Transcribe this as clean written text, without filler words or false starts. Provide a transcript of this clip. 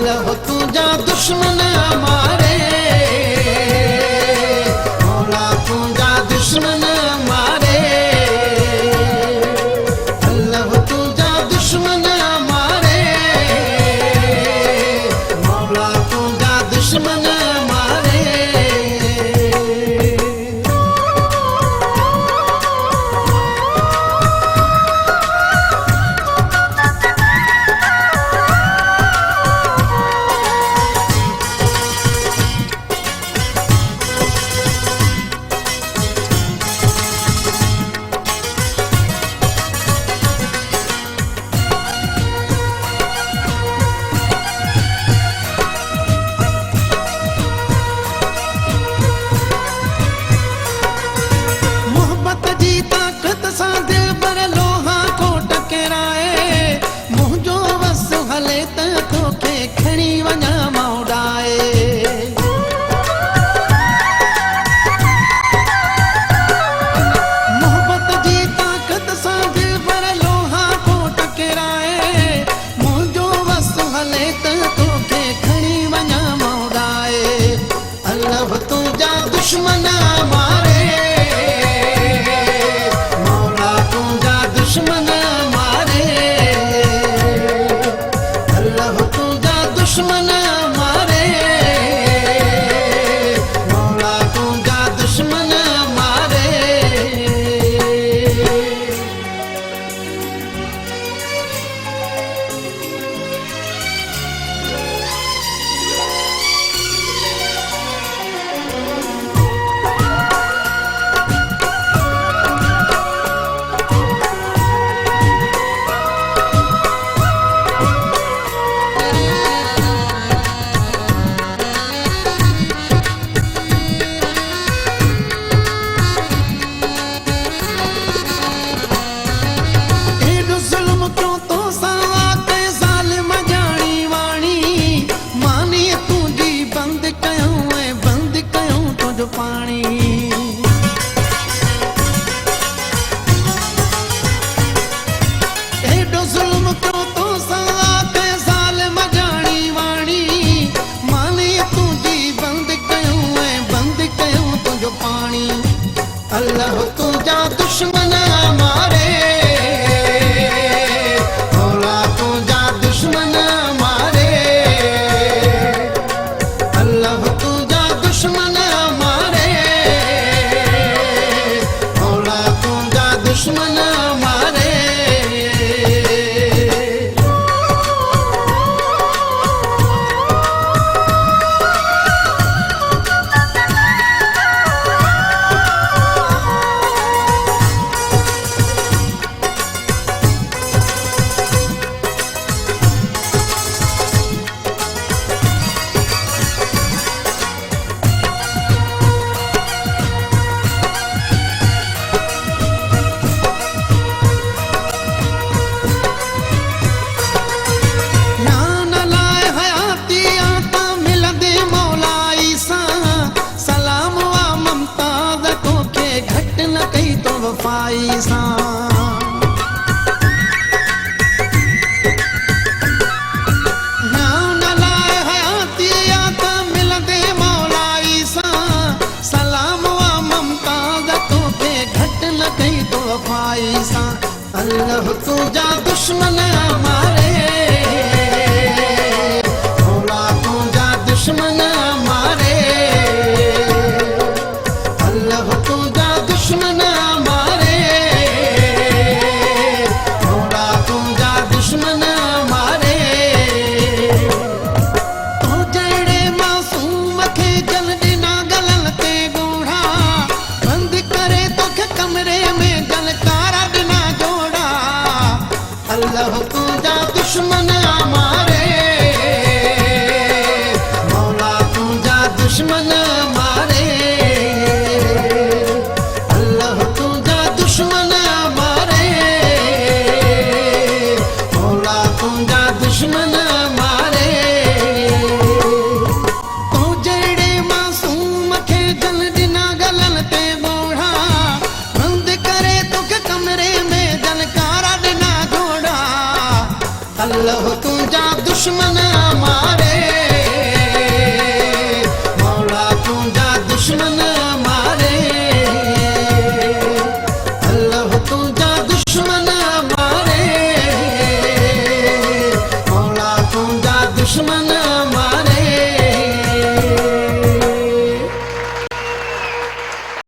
अल्लाह तुझा दुश्मन मारे, मौला तुझा दुश्मन मारे, अल्लाह तुझा दुश्मन मारे, मौला तुझा दुश्मन मारे। दुश्मन मारे, मौला तुझा दुश्मन मारे, अल्लाह तुझा दुश्मन मारे, मौला तुझा दुश्मन मारे। अल्लाह तुझा दुश्मन मारे, मौला तुझा दुश्मन मारे, अल्लाह तुझा दुश्मन मारे, मौला तुझा दुश्मन मारे। वफाईसा नाम लाए हयाती आता मिलदे मौलाईसा, सलाम व ममताज तोखे घट न कई तो वफाईसा। अल्लाह तुझा दुश्मन मारे, मौला तुझा दुश्मन मारे, अल्लाह तुझा दुश्मन मारे, मौला तुझा दुश्मन मारे। तो जड़े मासूम खे जल दिना गलन ते गोढ़ा, बंद करे तोखे कमरे में जलकारा बिना जोड़ा। अल्लाह तुझा दुश्मन मारे, मौला तुझा दुश्मन मारे, दुश्मन मारे, मौला तुझा दुश्मन मारे। तो जड़े मासूम खे जल दिना गलन ते गोढ़ा, बंद करे तोखे कमरे में जलकारा बिना जोड़ा। अल्लाह तुझा दुश्मन मारे,